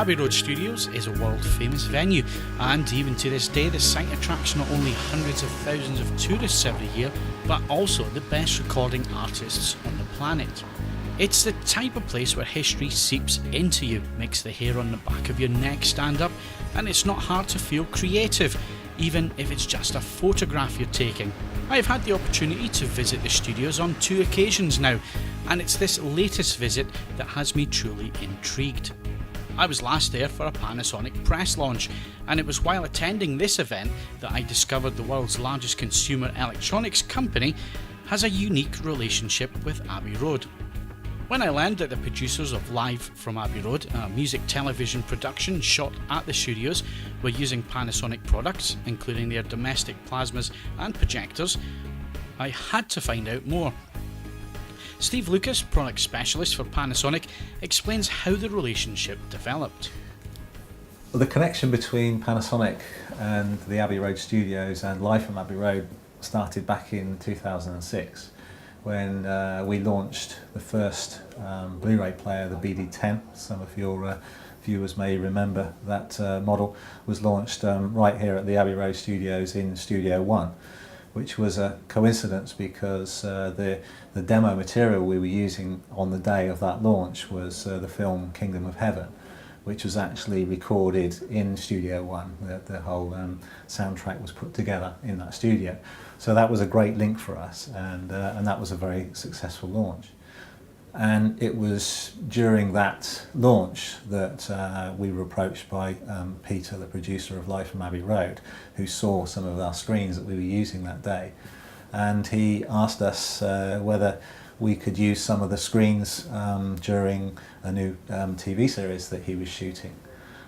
Abbey Road Studios is a world-famous venue, and even to this day the site attracts not only hundreds of thousands of tourists every year, but also the best recording artists on the planet. It's the type of place where history seeps into you, makes the hair on the back of your neck stand up, and it's not hard to feel creative, even if it's just a photograph you're taking. I've had the opportunity to visit the studios on 2 occasions now, and it's this latest visit that has me truly intrigued. I was last there for a Panasonic press launch, and it was while attending this event that I discovered the world's largest consumer electronics company has a unique relationship with Abbey Road. When I learned that the producers of Live from Abbey Road, a music television production shot at the studios, were using Panasonic products, including their domestic plasmas and projectors, I had to find out more. Steve Lucas, product specialist for Panasonic, explains how the relationship developed. Well, the connection between Panasonic and the Abbey Road studios and Live from Abbey Road started back in 2006 when we launched the first Blu-ray player, the BD10. Some of your viewers may remember that model was launched right here at the Abbey Road studios in Studio One, which was a coincidence because the demo material we were using on the day of that launch was the film Kingdom of Heaven, which was actually recorded in Studio One. The whole soundtrack was put together in that studio. So that was a great link for us, and that was a very successful launch. And it was during that launch that we were approached by Peter, the producer of Live from Abbey Road, who saw some of our screens that we were using that day. And he asked us whether we could use some of the screens during a new TV series that he was shooting.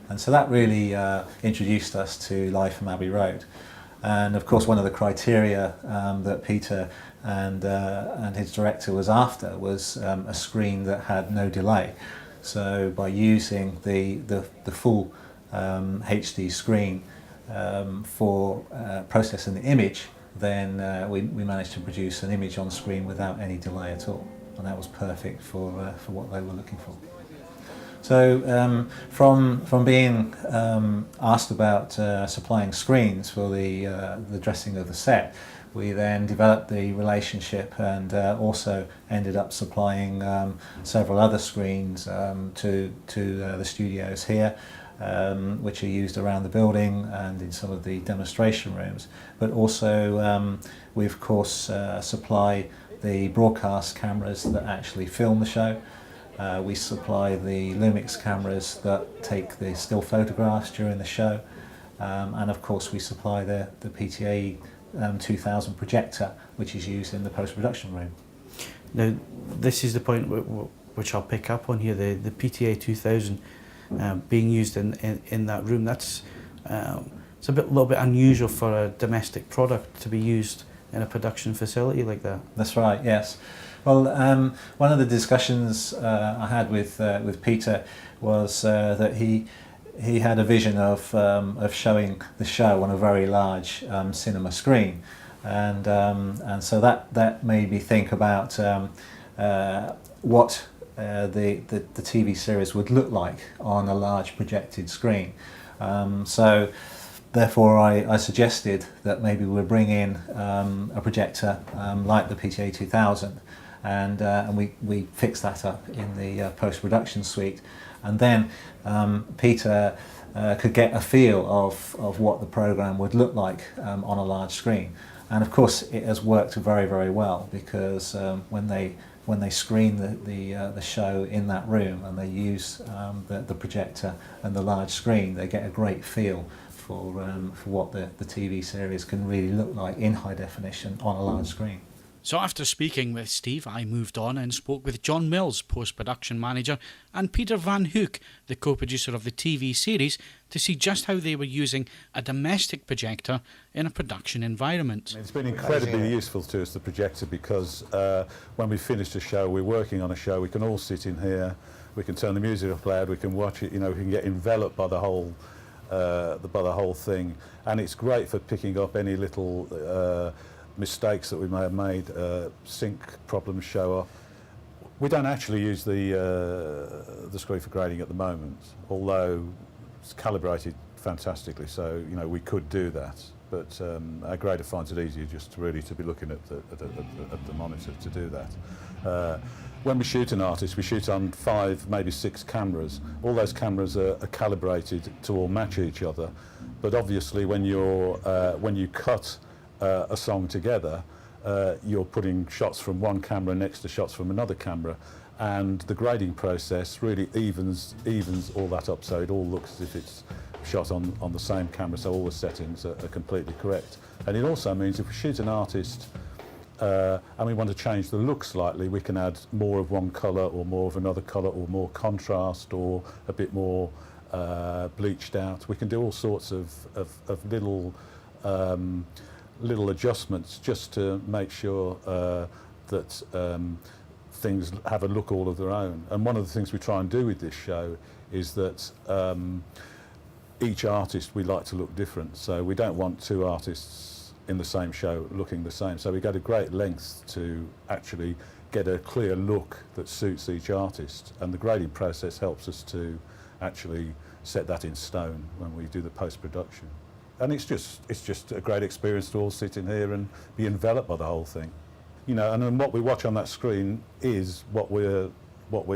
And so that really introduced us to Live from Abbey Road. And of course one of the criteria that Peter and his director was after was a screen that had no delay. So by using the full HD screen for processing the image, then we managed to produce an image on screen without any delay at all, and that was perfect for what they were looking for. So from being asked about supplying screens for the dressing of the set, we then developed the relationship and also ended up supplying several other screens to the studios here, which are used around the building and in some of the demonstration rooms. But also we of course supply the broadcast cameras that actually film the show. We supply the Lumix cameras that take the still photographs during the show, and of course we supply the PTA 2000 projector, which is used in the post-production room. Now this is the point which I'll pick up on here, the PTA 2000 being used in that room. It's a little bit unusual for a domestic product to be used in a production facility like that. That's right, yes. Well, one of the discussions I had with Peter was that he had a vision of showing the show on a very large cinema screen, and so that made me think about what the TV series would look like on a large projected screen. So therefore I suggested that maybe we'll bring in a projector like the PTA 2000, and we fixed that up in the post-production suite, and then Peter could get a feel of what the program would look like on a large screen. And of course it has worked very, very well, because when they screen the show in that room and they use the projector and the large screen, they get a great feel for what the TV series can really look like in high definition on a large screen. So after speaking with Steve, I moved on and spoke with John Mills, post-production manager, and Peter Van Hook, the co-producer of the TV series, to see just how they were using a domestic projector in a production environment. It's been incredibly useful to us, the projector, because when we finish the show, we're working on a show, we can all sit in here, we can turn the music up loud, we can watch it, we can get enveloped by the whole thing, and it's great for picking up any little mistakes that we may have made. Sync problems show up. We don't actually use the screen for grading at the moment, although it's calibrated fantastically, so you know we could do that. But our grader finds it easier just to be looking at the monitor to do that. When we shoot an artist, we shoot on 5, maybe 6 cameras. All those cameras are calibrated to all match each other. But obviously, when you cut a song together, you're putting shots from one camera next to shots from another camera, and the grading process really evens all that up, so it all looks as if it's shot on the same camera, so all the settings are completely correct. And it also means if we shoot an artist and we want to change the look slightly, we can add more of one colour or more of another colour or more contrast or a bit more bleached out. We can do all sorts of little adjustments just to make sure that things have a look all of their own. And one of the things we try and do with this show is that each artist we like to look different. So we don't want 2 artists in the same show looking the same. So we go to great lengths to actually get a clear look that suits each artist. And the grading process helps us to actually set that in stone when we do the post-production. And it's just a great experience to all sit in here and be enveloped by the whole thing. You know, and then what we watch on that screen is what we're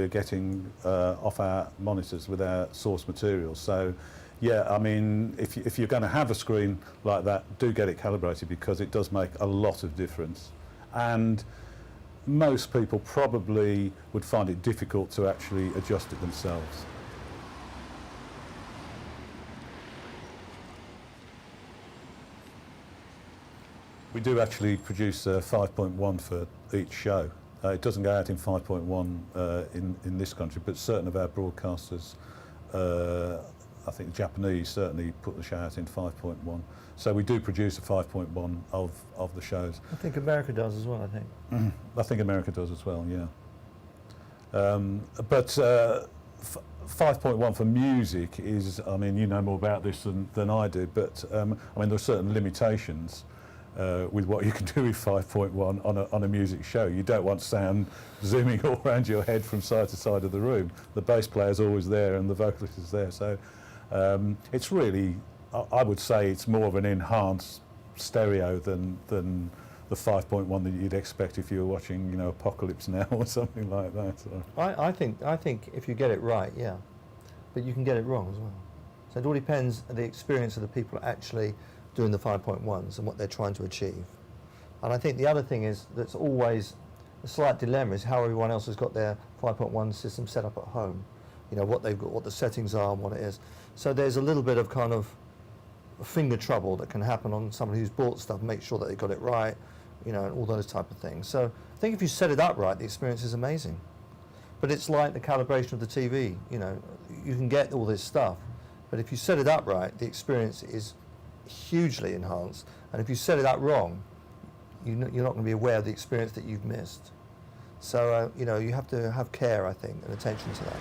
getting off our monitors with our source material. So, yeah, I mean, if you're going to have a screen like that, do get it calibrated because it does make a lot of difference. And most people probably would find it difficult to actually adjust it themselves. We do actually produce 5.1 for each show. It doesn't go out in 5.1 in this country, but certain of our broadcasters, I think the Japanese certainly put the show out in 5.1. So we do produce a 5.1 of the shows. I think America does as well, I think. I think America does as well, yeah. But 5.1 for music is, I mean, you know more about this than I do, but I mean, there are certain limitations with what you can do with 5.1 on a music show. You don't want sound zooming all around your head from side to side of the room. The bass player's always there and the vocalist is there. So it's really, I would say it's more of an enhanced stereo than the 5.1 that you'd expect if you were watching, you know, Apocalypse Now or something like that. So. I think if you get it right, yeah, but you can get it wrong as well. So it all depends on the experience of the people actually doing the 5.1s and what they're trying to achieve. And I think the other thing is that's always a slight dilemma is how everyone else has got their 5.1 system set up at home. You know, what they've got, what the settings are and what it is. So there's a little bit of kind of finger trouble that can happen on someone who's bought stuff, make sure that they got it right, you know, and all those type of things. So I think if you set it up right, the experience is amazing. But it's like the calibration of the TV, you know, you can get all this stuff, but if you set it up right, the experience is hugely enhanced, and if you set it up wrong, you're not going to be aware of the experience that you've missed. So, you know, you have to have care, I think, and attention to that.